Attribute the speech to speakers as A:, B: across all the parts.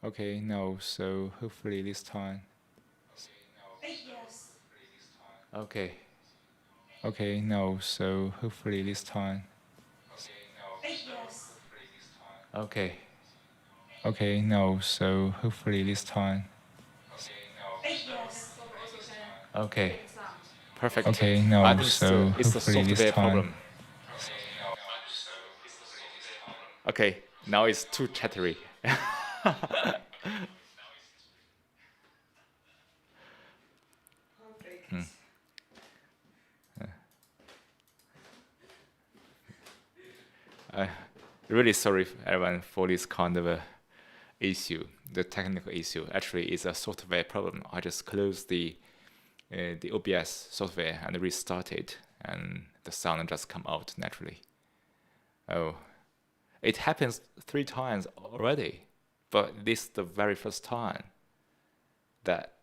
A: Okay, no, so hopefully this time.
B: Yes.
A: Okay. Okay, no, so hopefully this time.
B: Yes.
A: Okay. Okay, no, so hopefully this time.
B: Yes.
A: Okay.
C: Perfect.
A: Okay,
C: I
A: no,
C: think
A: so
C: it's the
A: hopefully this
C: software
A: time.
C: problem. Okay, now it's too chattery. Really sorry everyone for this kind of a issue. The technical issue actually is a software problem. I just closed the OBS software and restart it, and the sound just come out naturally. Oh, it happens 3 times already, but this is the very first time that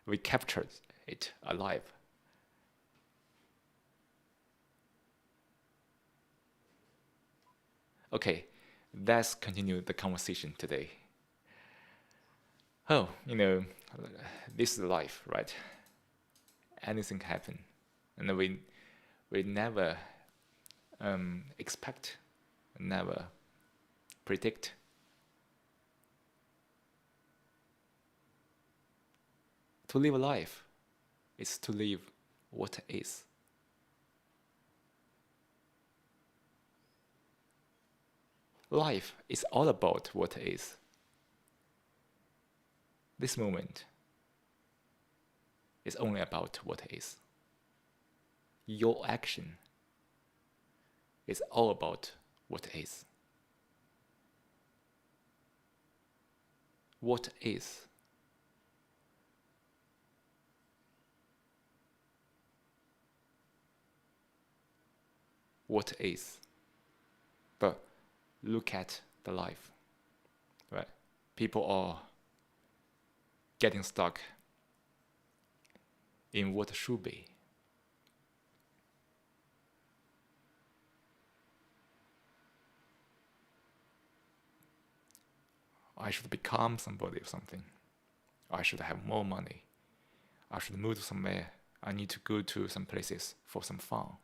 C: we captured it alive. Okay, let's continue the conversation today. Oh, this is life, right? Anything can happen, and we never expect, never predict. To live a life is to live what is. Life is all about what is. This moment is only about what is. Your action is all about what is. What is? What is? But look at the life, right? People are getting stuck in what should be. I should become somebody or something. I should have more money. I should move somewhere. I need to go to some places for some fun.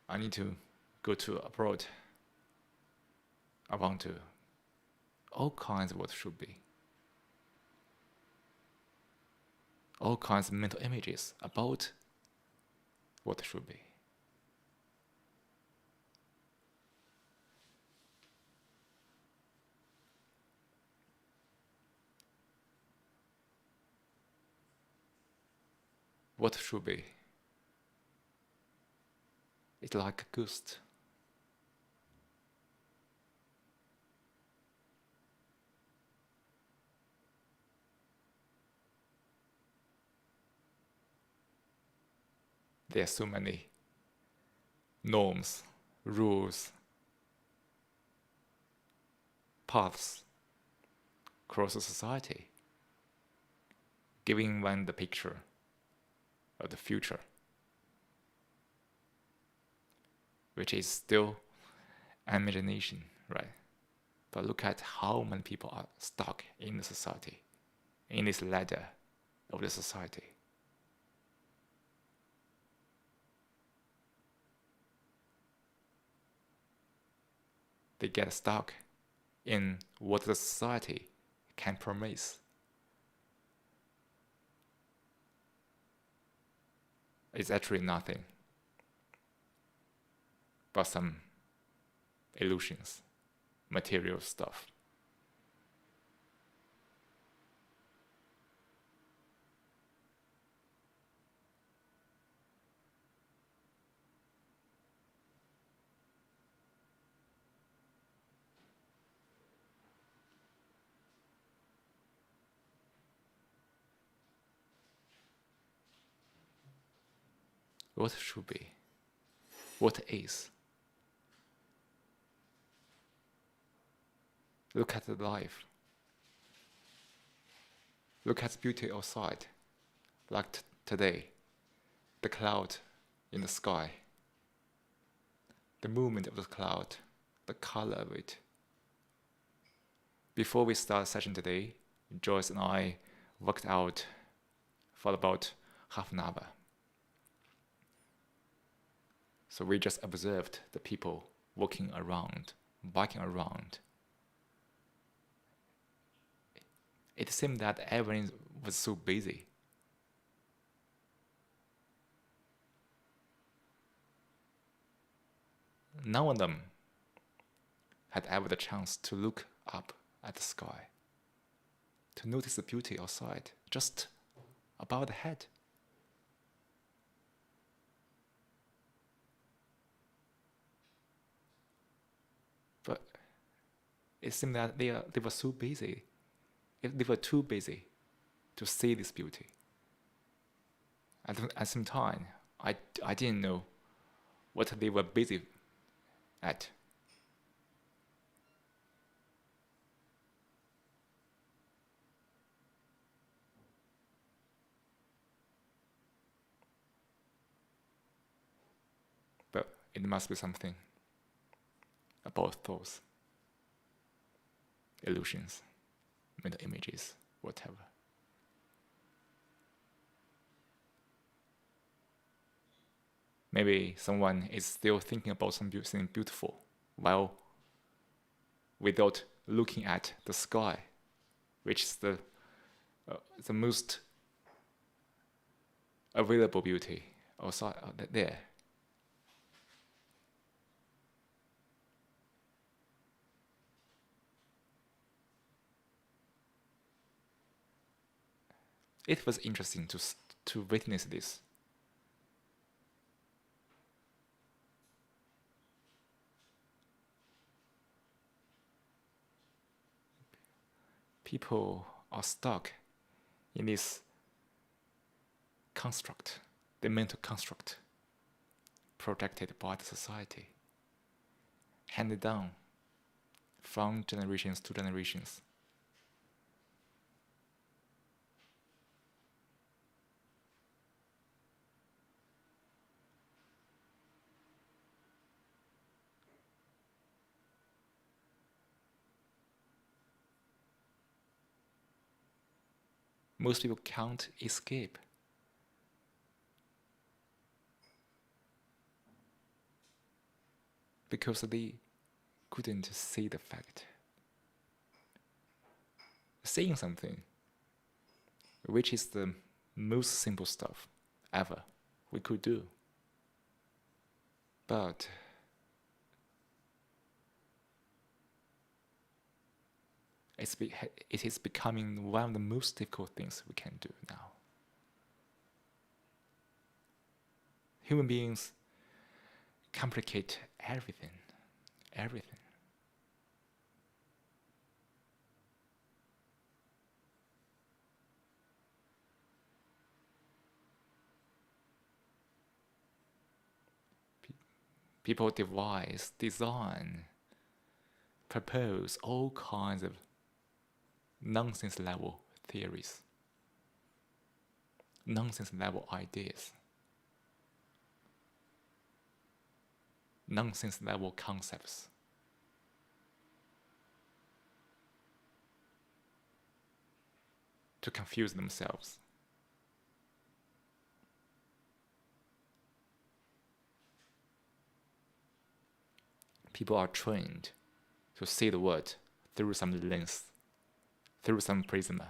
C: I need to go to abroad. I want to. All kinds of what should be. All kinds of mental images about what should be. What should be? It's like a ghost. There are so many norms, rules, paths across the society, giving one the picture of the future, which is still imagination, right? But look at how many people are stuck in the society, in this ladder of the society. They get stuck in what the society can promise. It's actually nothing but some illusions, material stuff. What should be? What is? Look at the life. Look at the beauty outside. Like today, the cloud in the sky, the movement of the cloud, the color of it. Before we start session today, Joyce and I worked out for about half an hour. So we just observed the people walking around, walking around. It seemed that everyone was so busy. None of them had ever the chance to look up at the sky, to notice the beauty outside, just above the head. But it seemed that they were so busy. They were too busy to see this beauty. At the same time, I didn't know what they were busy at. But it must be something about thoughts, illusions, mental images, whatever. Maybe someone is still thinking about something beautiful while without looking at the sky, which is the most available beauty outside there. It was interesting to witness this. People are stuck in this construct, the mental construct, projected by the society, handed down from generations to generations. Most people can't escape. Because they couldn't see the fact. Saying something, which is the most simple stuff ever we could do. But it is becoming one of the most difficult things we can do now. Human beings complicate everything. People devise, design, propose all kinds of nonsense level theories, nonsense level ideas, nonsense level concepts. To confuse themselves. People are trained to see the world through some lens, through some prism.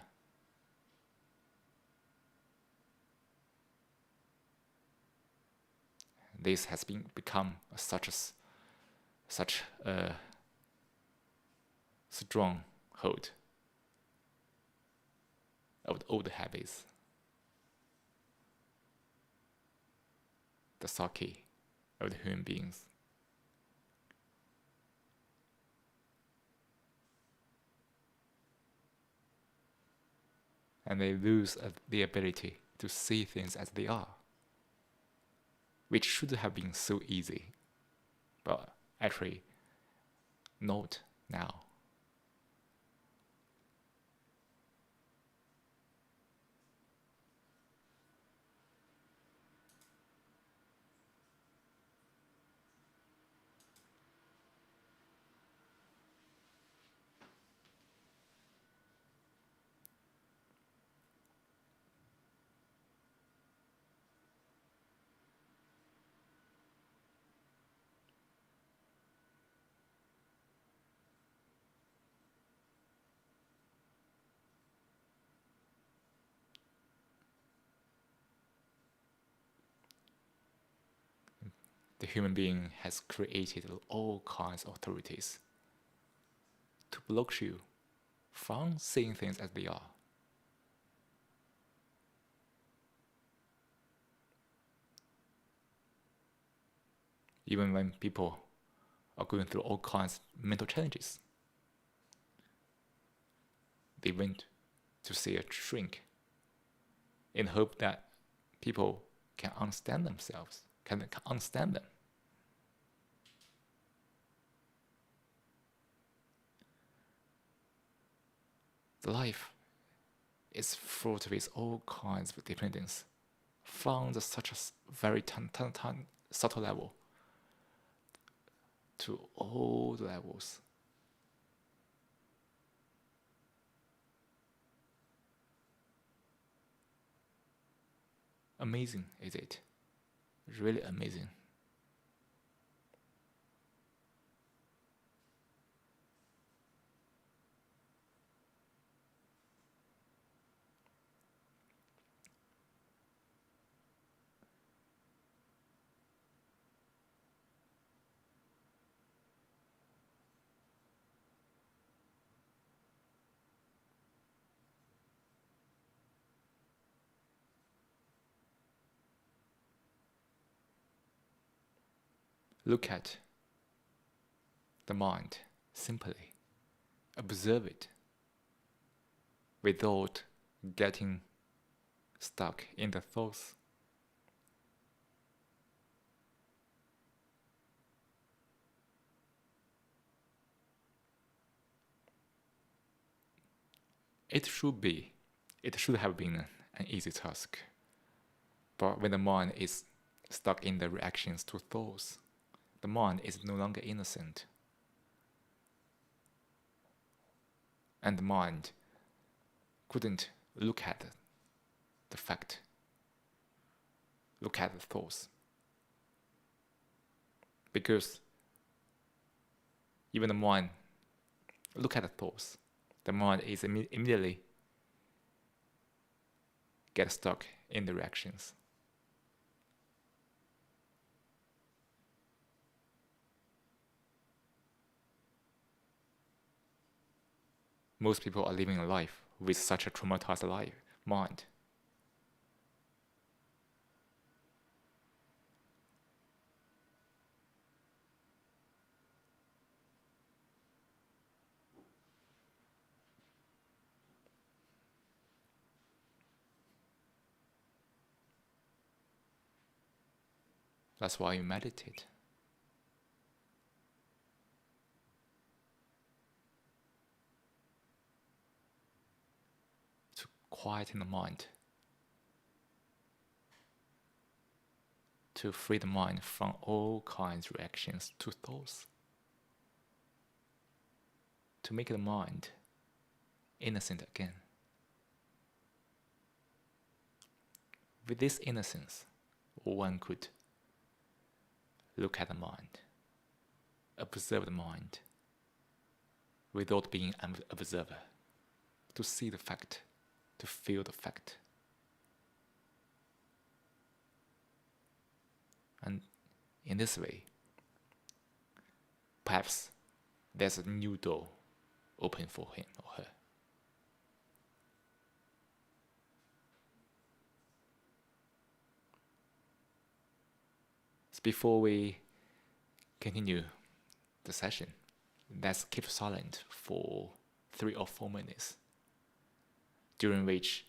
C: This has become such a stronghold of the old habits, the psyche of the human beings. And they lose the ability to see things as they are, which should have been so easy, but actually not now. the human being has created all kinds of authorities to block you from seeing things as they are. Even when people are going through all kinds of mental challenges, they went to see a shrink in hope that people can understand themselves, can understand them. The life is fraught with all kinds of dependence from such a very subtle level to all the levels. Amazing, is it? Really amazing. Look at the mind simply. Observe it without getting stuck in the thoughts. It should have been an easy task. But when the mind is stuck in the reactions to thoughts, the mind is no longer innocent. And the mind couldn't look at the fact, look at the thoughts. Because even the mind look at the thoughts, the mind is immediately get stuck in the reactions. Most people are living a life with such a traumatized mind. That's why you meditate. To quieten the mind. To free the mind from all kinds of reactions to thoughts. To make the mind innocent again. With this innocence, one could look at the mind, observe the mind, without being an observer, to see the fact, to feel the fact. And in this way, perhaps there's a new door open for him or her. So before we continue the session, let's keep silent for 3 or 4 minutes, during which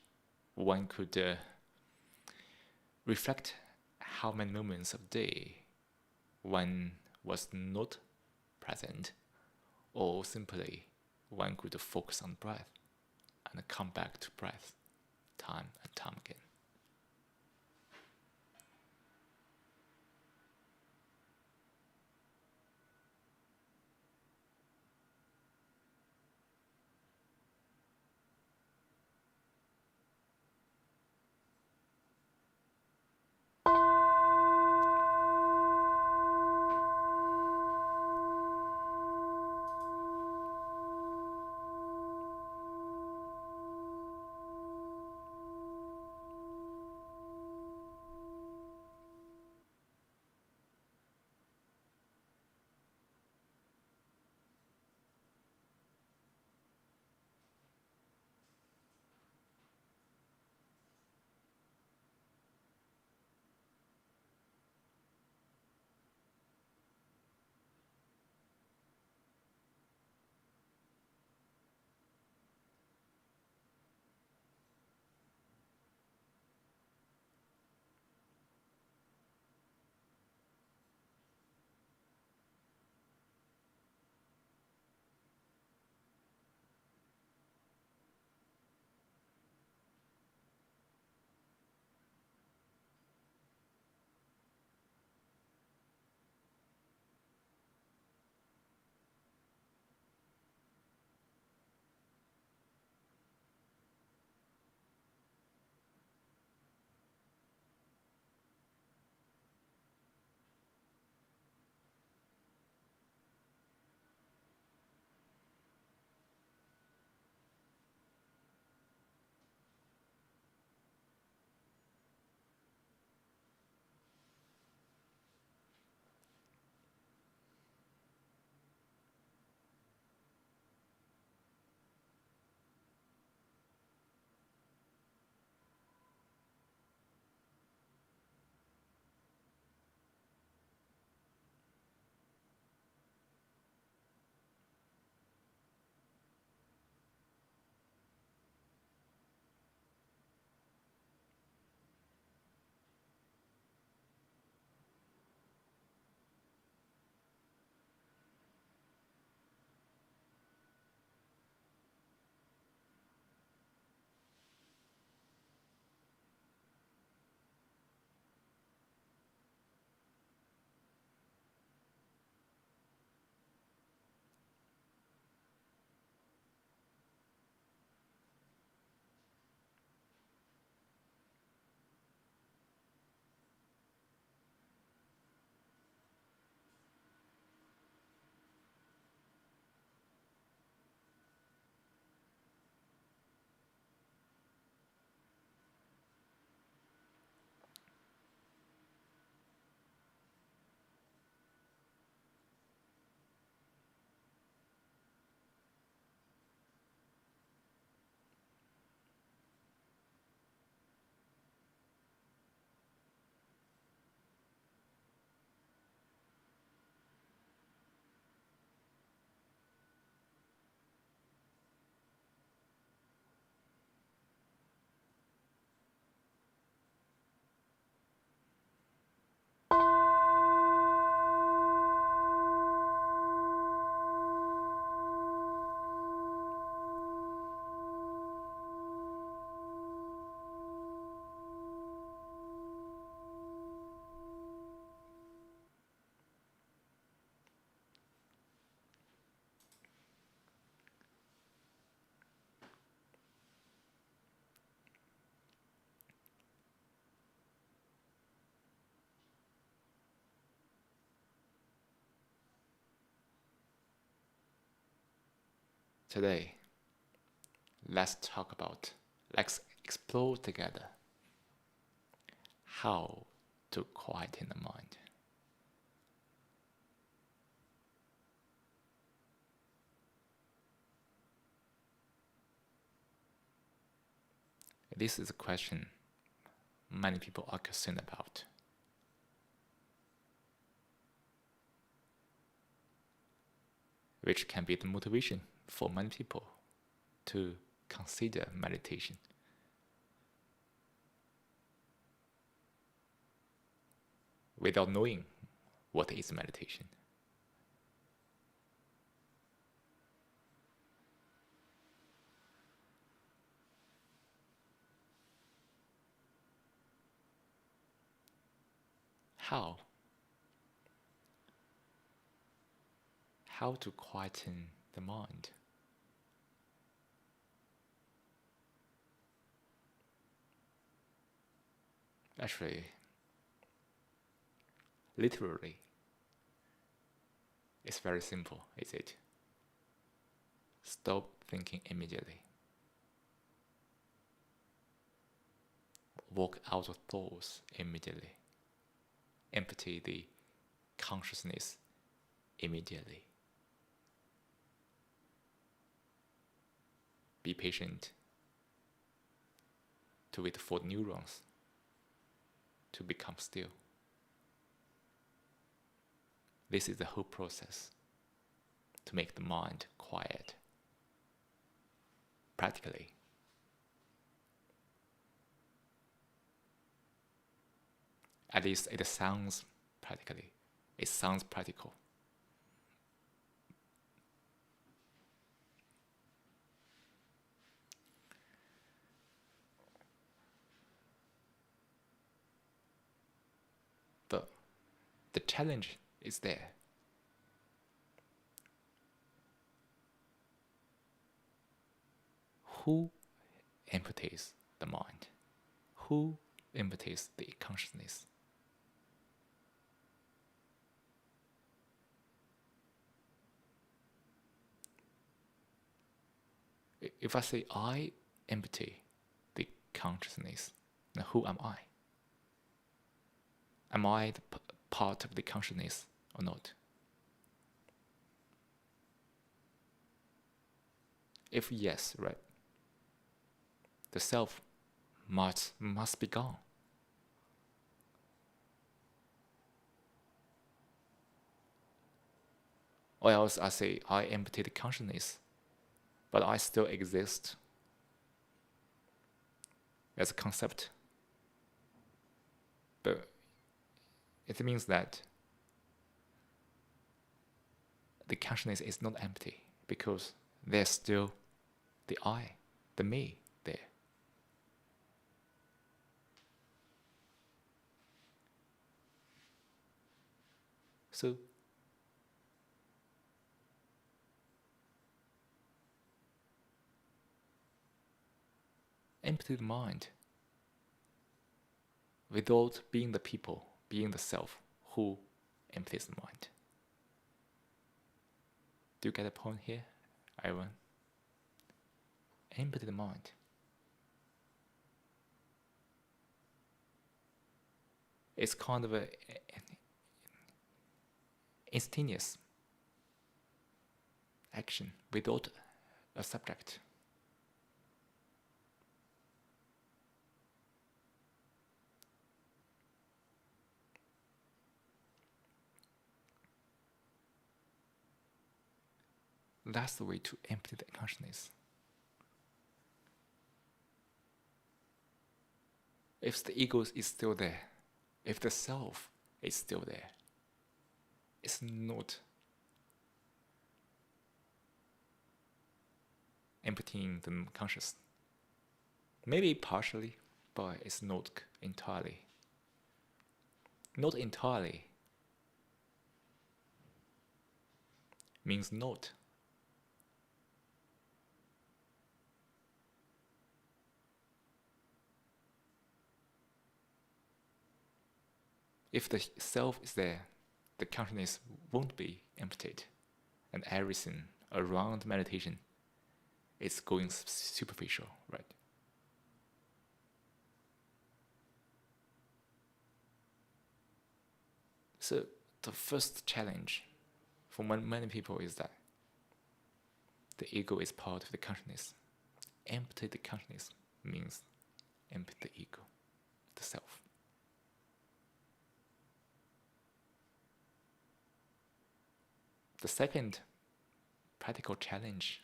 C: one could reflect how many moments of day one was not present, or simply one could focus on breath and come back to breath time and time again. Today, let's explore together how to quieten the mind. This is a question many people are concerned about. Which can be the motivation for many people to consider meditation. Without knowing what is meditation. How? How to quieten the mind? Actually, literally, it's very simple, is it? Stop thinking immediately. Walk out of thoughts immediately. Empty the consciousness immediately. Be patient to wait for neurons to become still. This is the whole process to make the mind quiet. Practically. At least it sounds practically. It sounds practical. But the challenge is there. Who empties the mind? Who empties the consciousness? If I say I empty the consciousness, then who am I? Am I the part of the consciousness or not? If yes, right, the self must be gone. Or else I say I empty the consciousness, but I still exist as a concept. But it means that the consciousness is not empty because there's still the I, the me there. So empty the mind without being the people, being the self who empties the mind. Do you get the point here, Ivan? Empty the mind. It's kind of an instantaneous action without a subject. That's the way to empty the consciousness. If the ego is still there, if the self is still there, it's not emptying the conscious. Maybe partially, but it's not entirely. Not entirely means not. If the self is there, the consciousness won't be emptied, and everything around meditation it's going superficial, right? So the first challenge for many people is that the ego is part of the consciousness. Empty the consciousness means empty the ego, the self. The second practical challenge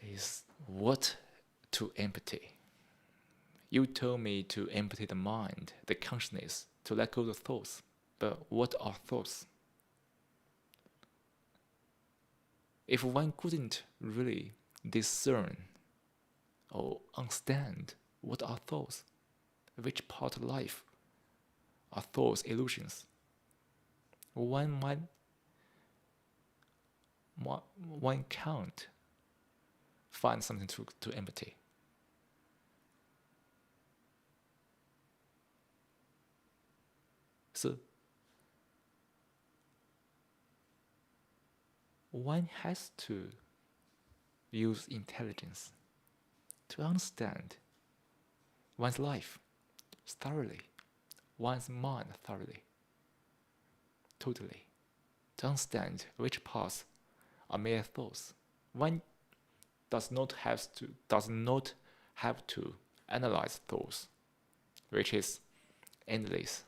C: is what to empty. You told me to empty the mind, the consciousness, to let go of the thoughts. But what are thoughts? If one couldn't really discern or understand what are thoughts, which part of life are thoughts, illusions, one can't find something to empty. So one has to use intelligence to understand one's life thoroughly, one's mind thoroughly, totally, to understand which parts are mere thoughts. One does not have to analyze thoughts, which is endless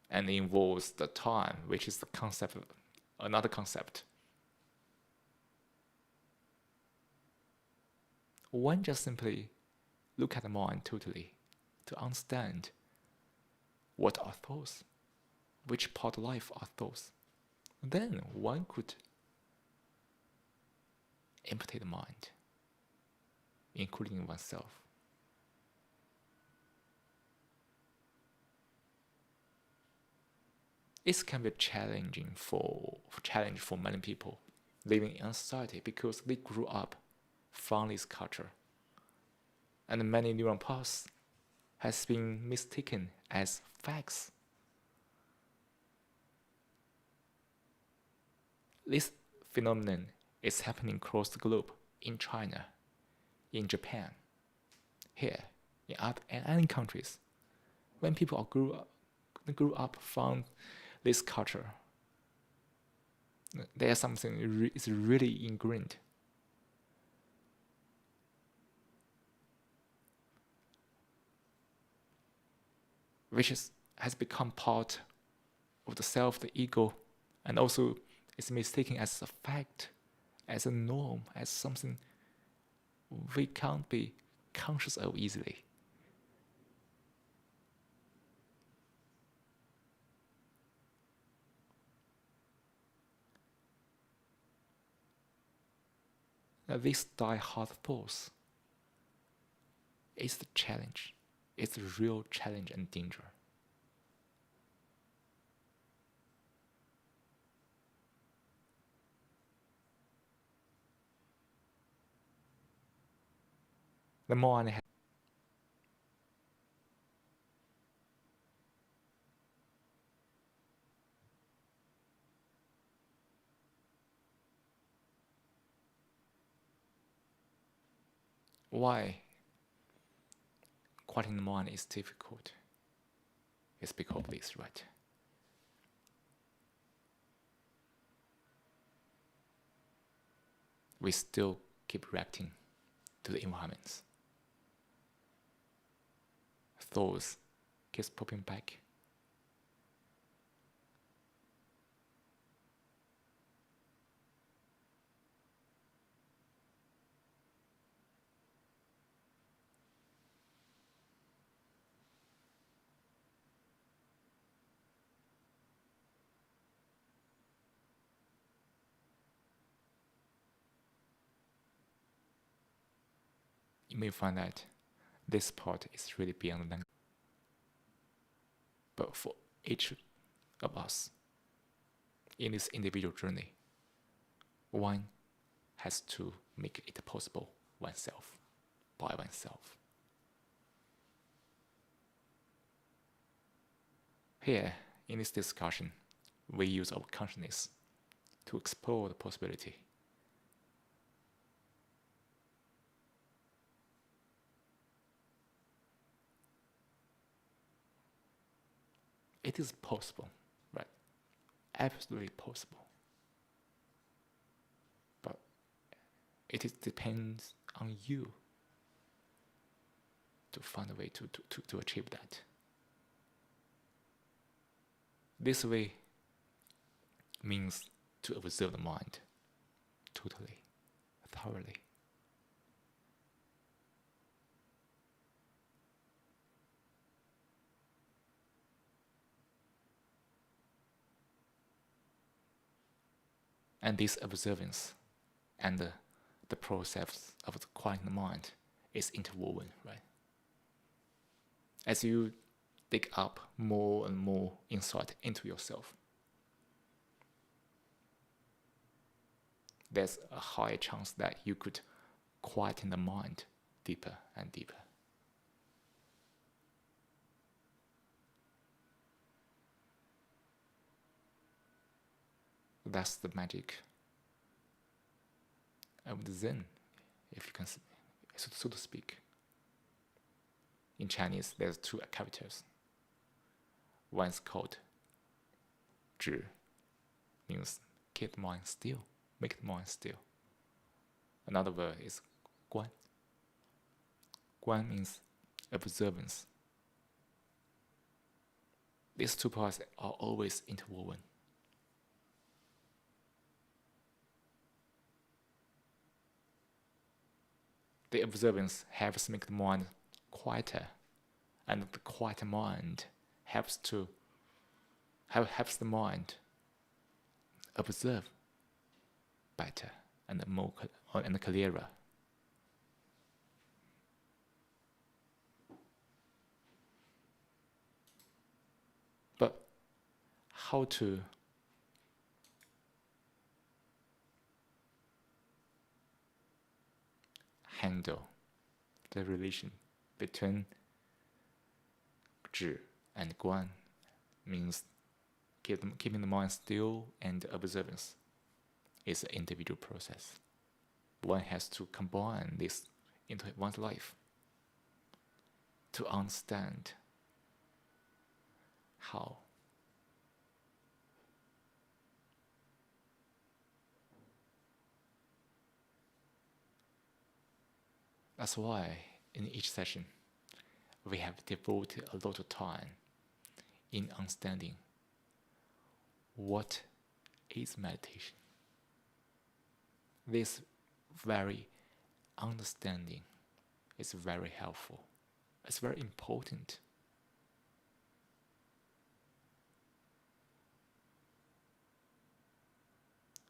C: and involves the time, which is the concept of another concept. One just simply look at the mind totally to understand what are thoughts, which part of life are thoughts. Then one could empty the mind, including oneself. It can be challenging for many people living in society because they grew up from this culture, and many neural paths has been mistaken as facts. This phenomenon is happening across the globe, in China, in Japan, here, in other countries. When people grew up from this culture, there's something is really ingrained. Which has become part of the self, the ego, and also is mistaken as a fact, as a norm, as something we can't be conscious of easily. Now, these die-hard thoughts is the challenge. It's a real challenge and danger. The more I have, why quieting the mind is difficult. It's because of this, right? We still keep reacting to the environments. Thoughts keeps popping back. You may find that this part is really beyond language. But for each of us in this individual journey, one has to make it possible oneself, by oneself. Here, in this discussion, we use our consciousness to explore the possibility. It is possible, right? Absolutely possible. But it depends on you to find a way to achieve that. This way means to observe the mind totally, thoroughly. And this observance and the process of the quieting the mind is interwoven, right? As you dig up more and more insight into yourself, there's a higher chance that you could quieten the mind deeper and deeper. That's the magic of the Zen, if you can, so to speak. In Chinese, there's two characters. One's called 智, means keep the mind still, make the mind still. Another word is 观. 观 means observance. These two parts are always interwoven. The observance helps to make the mind quieter, and the quieter mind helps the mind observe better and more and clearer. But how to handle the relation between 智 and 观 means keeping the mind still and observance is an individual process. One has to combine this into one's life to understand how. That's why in each session we have devoted a lot of time in understanding what is meditation. This very understanding is very helpful. It's very important.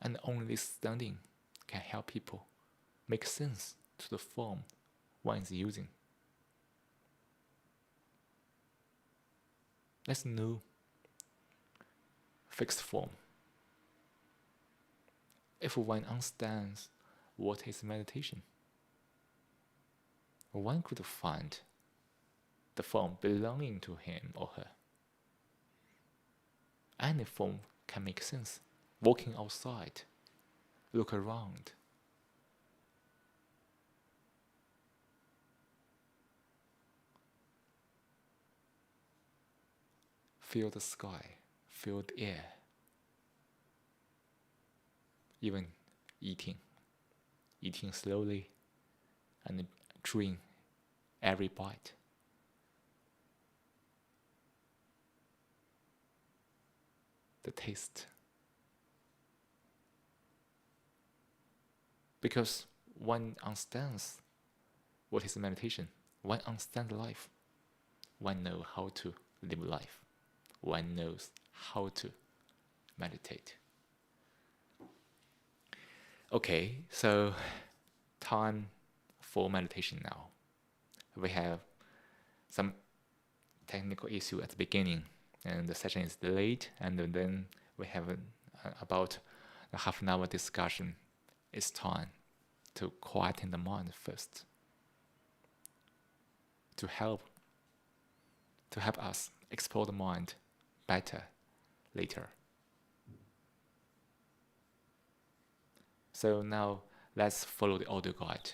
C: And only this understanding can help people make sense to the form one is using. There's no fixed form. If one understands what is meditation, one could find the form belonging to him or her. Any form can make sense. Walking outside, look around. Feel the sky, feel the air. Even eating slowly and chewing every bite. The taste. Because one understands what is meditation, one understands life, one knows how to live life, one knows how to meditate. Okay, so time for meditation now. We have some technical issue at the beginning, and the session is delayed, and then we have about a half an hour discussion. It's time to quieten the mind first, to help us explore the mind better later. So now let's follow the audio guide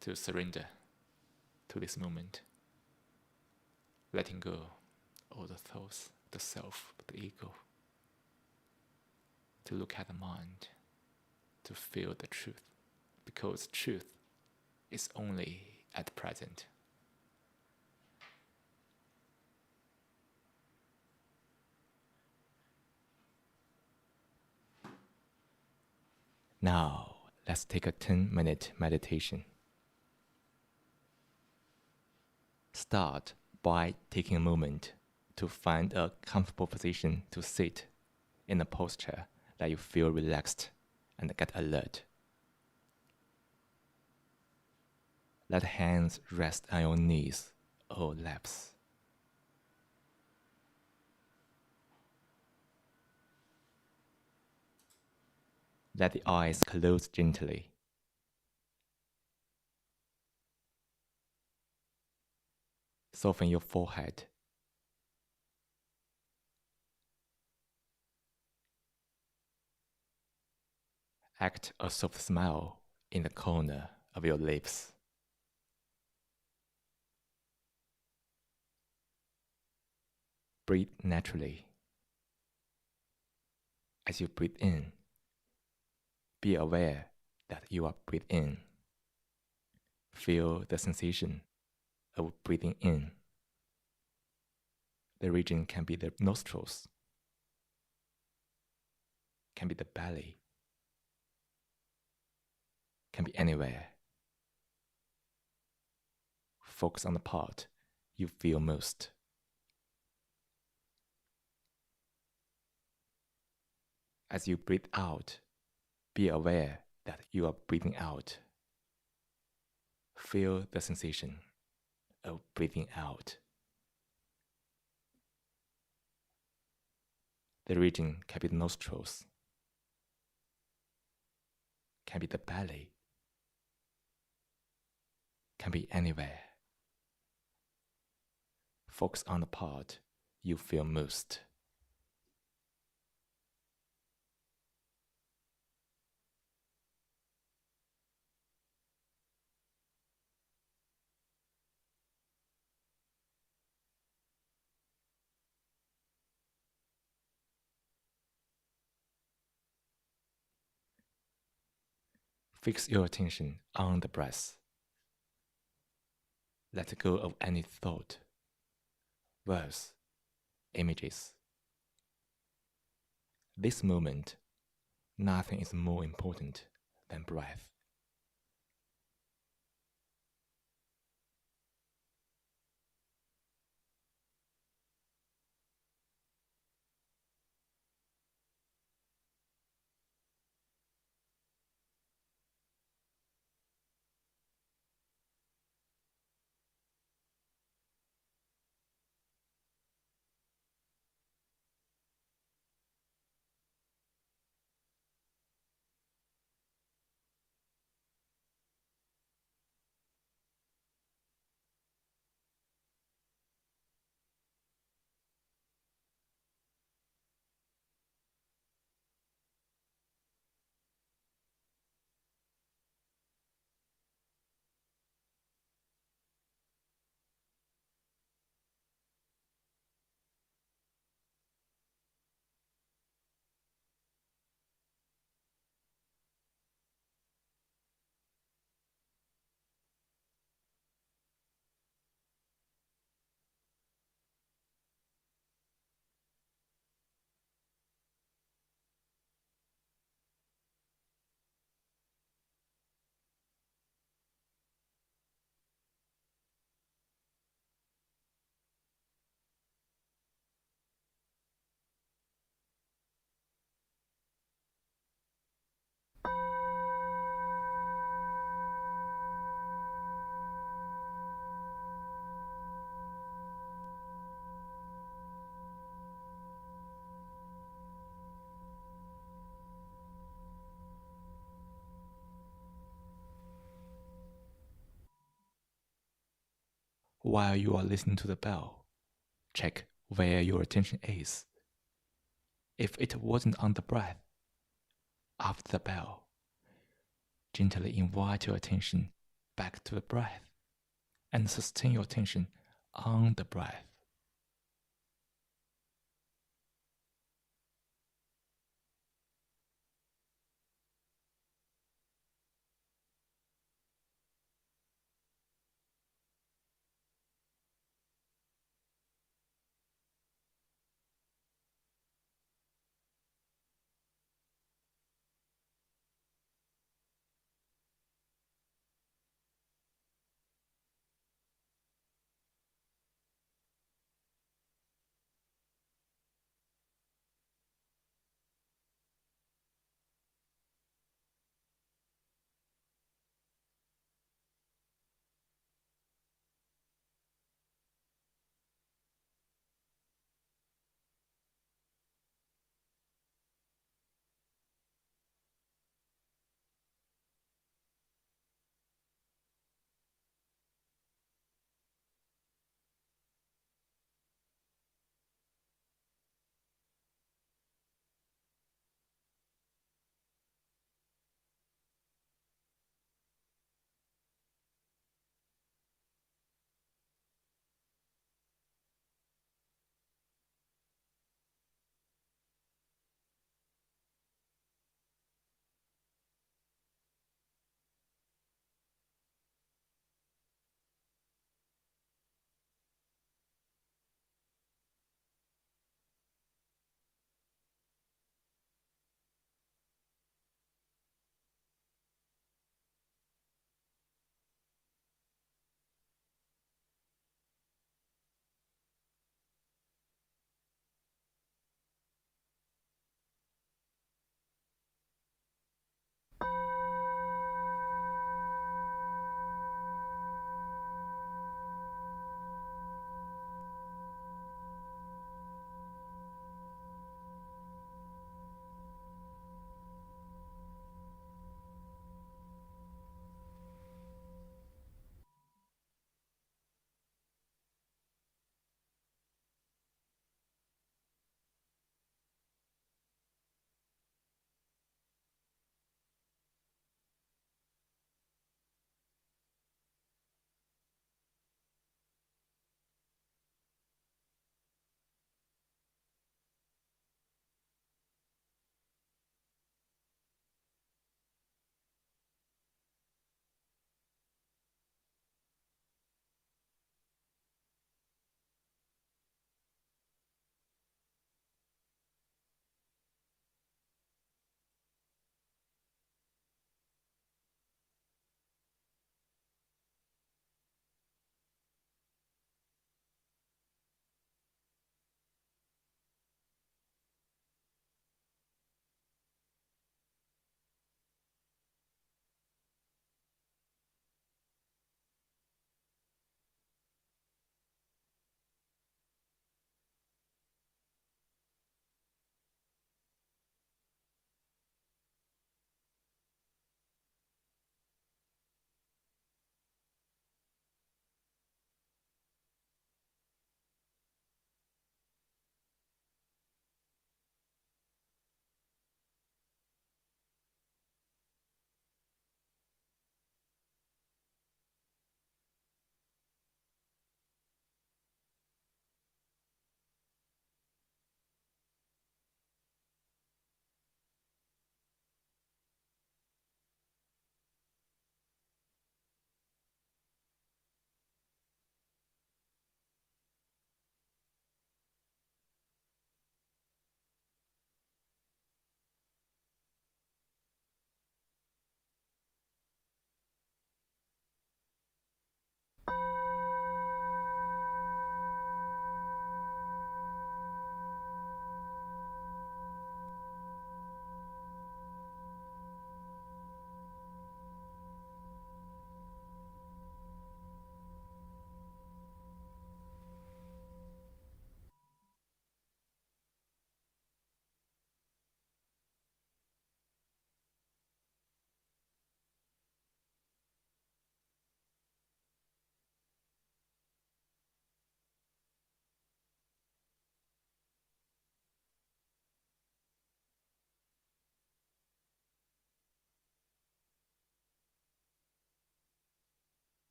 C: to surrender to this moment, letting go all the thoughts, the self, the ego, to look at the mind, to feel the truth, because truth is only at present. Now, let's take a 10-minute meditation. Start by taking a moment to find a comfortable position to sit in a posture that you feel relaxed and get alert. Let hands rest on your knees or laps. Let the eyes close gently. Soften your forehead. Act a soft smile in the corner of your lips. Breathe naturally. As you breathe in, be aware that you are breathing in. Feel the sensation of breathing in. The region can be the nostrils, can be the belly, can be anywhere. Focus on the part you feel most. As you breathe out, be aware that you are breathing out. Feel the sensation of breathing out. The region can be the nostrils, can be the belly, can be anywhere. Focus on the part you feel most. Fix your attention on the breath. Let go of any thought, words, images. This moment, nothing is more important than breath. While you are listening to the bell, check where your attention is. If it wasn't on the breath, After the bell, gently invite your attention back to the breath and sustain your attention on the breath.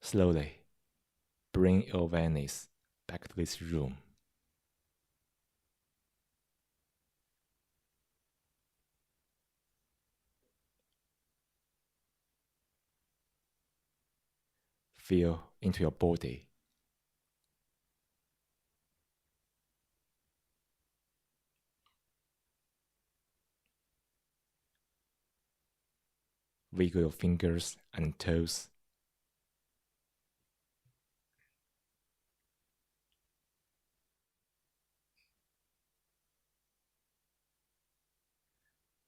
C: Slowly bring your awareness back to this room. Feel into your body. Wiggle your fingers and toes.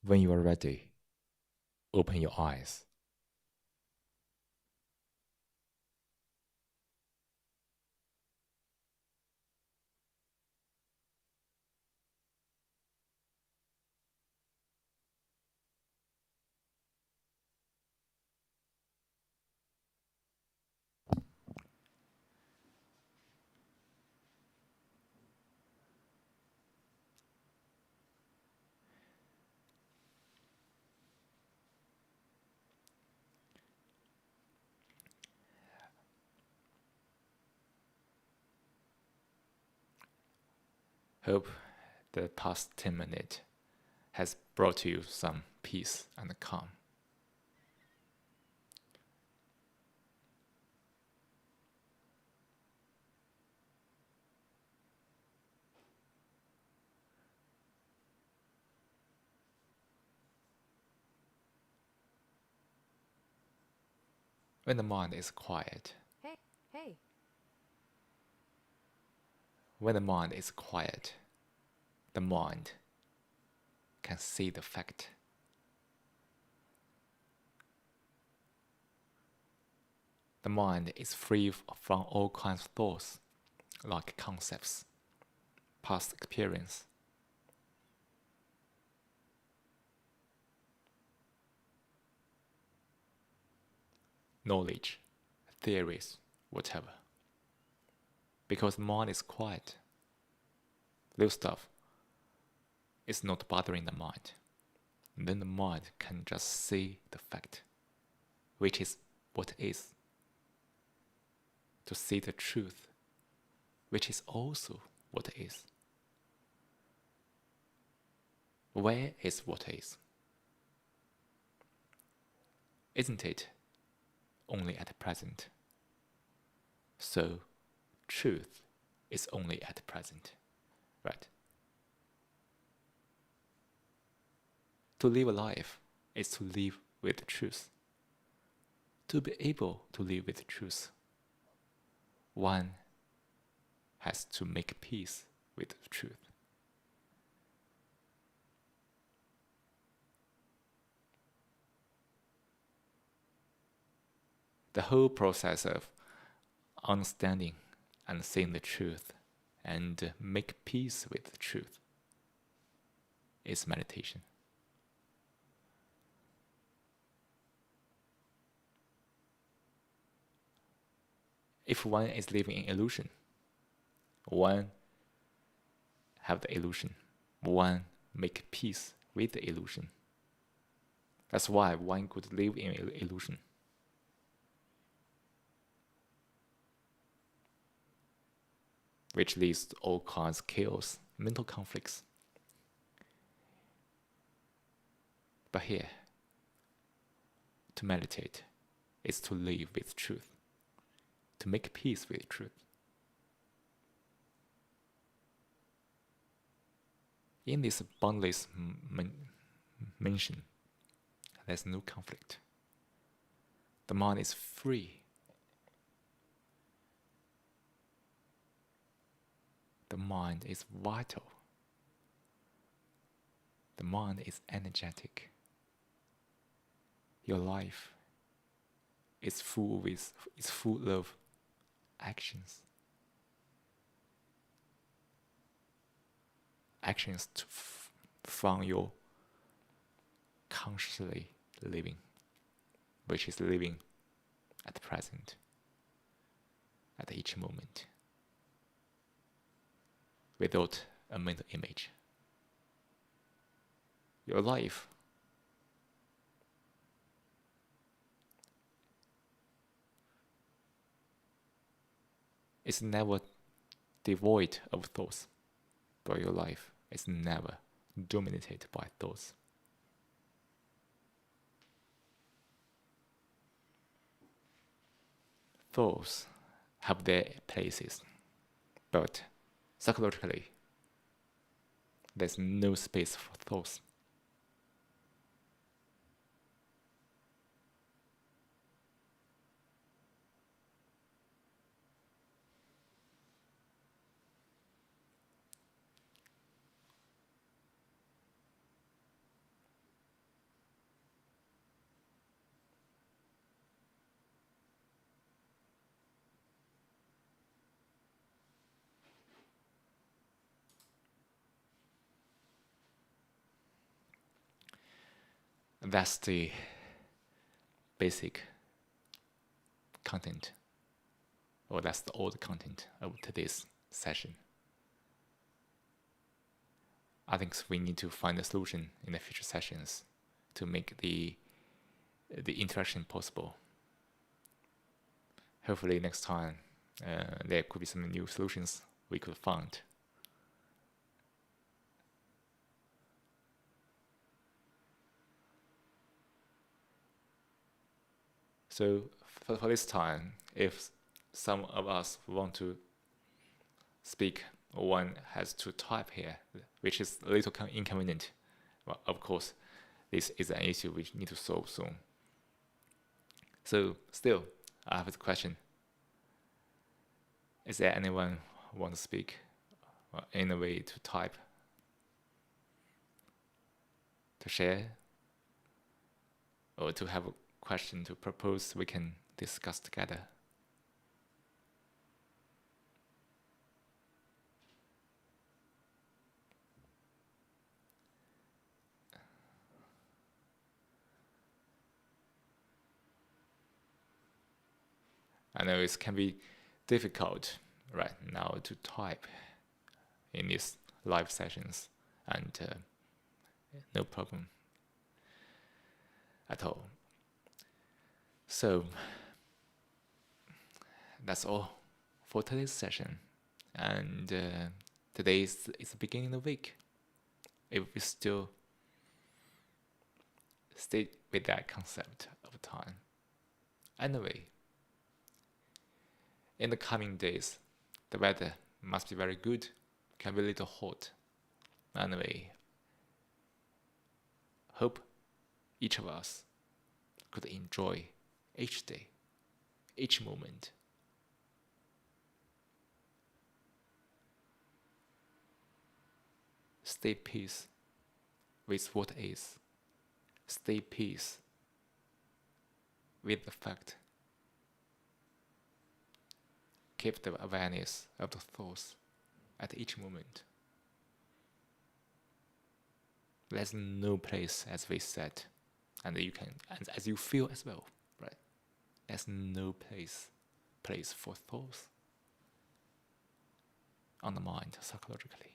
C: When you are ready, open your eyes. Hope the past 10 minutes has brought you some peace and calm. When the mind is quiet,
B: Hey.
C: when the mind is quiet, the mind can see the fact. The mind is free from all kinds of thoughts, like concepts, past experience. Knowledge, theories, whatever. Because the mind is quiet, those stuff is not bothering the mind. Then the mind can just see the fact, which is what is. To see the truth, which is also what is. Where is what is? Isn't it only at present? So, truth is only at present, right? To live a life is to live with truth. To be able to live with truth, one has to make peace with the truth. The whole process of understanding and seeing the truth and make peace with the truth is meditation. If one is living in illusion, one have the illusion, one make peace with the illusion. That's why one could live in illusion. Which leads to all kinds of chaos, mental conflicts. But here, to meditate is to live with truth, to make peace with truth. In this boundless mention, there's no conflict. The mind is free. The mind is vital. The mind is energetic. Your life is full of actions. Actions from your consciously living, which is living at the present, at each moment, without a mental image. Your life It's never devoid of thoughts, but your life is never dominated by thoughts. Thoughts have their places, but psychologically, there's no space for thoughts. That's the basic content, or that's the old content of today's session. I think we need to find a solution in the future sessions to make the interaction possible. Hopefully next time there could be some new solutions we could find. So for this time, if some of us want to speak, one has to type here, which is a little inconvenient. Well, of course, this is an issue we need to solve soon. So still, I have a question. Is there anyone who wants to speak in a way to type, to share, or to have a question to propose we can discuss together? I know it can be difficult right now to type in these live sessions, and no problem at all. So that's all for today's session, and today is the beginning of the week. If we still stay with that concept of time. Anyway, in the coming days, the weather must be very good, can be a little hot. Anyway, hope each of us could enjoy each day, each moment. Stay peace with what is. Stay peace with the fact. Keep the awareness of the thoughts at each moment. There's no place, as we said, and you can, and as you feel as well, right? There's no place for thoughts on the mind psychologically.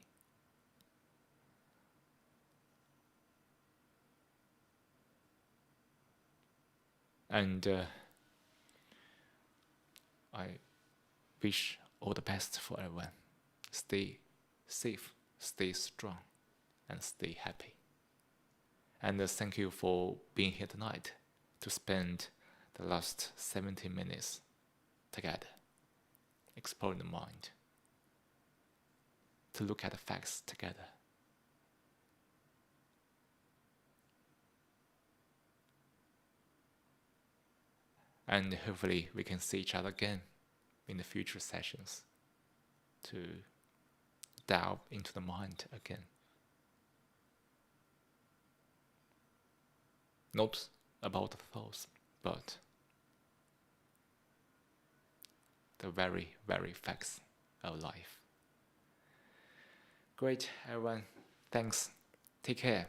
C: And I wish all the best for everyone. Stay safe, stay strong, and stay happy. And thank you for being here tonight to spend the last 70 minutes together, exploring the mind, to look at the facts together. And hopefully we can see each other again in the future sessions to delve into the mind again. Not about the thoughts, but the very, very facts of life. Great, everyone. Thanks. Take care.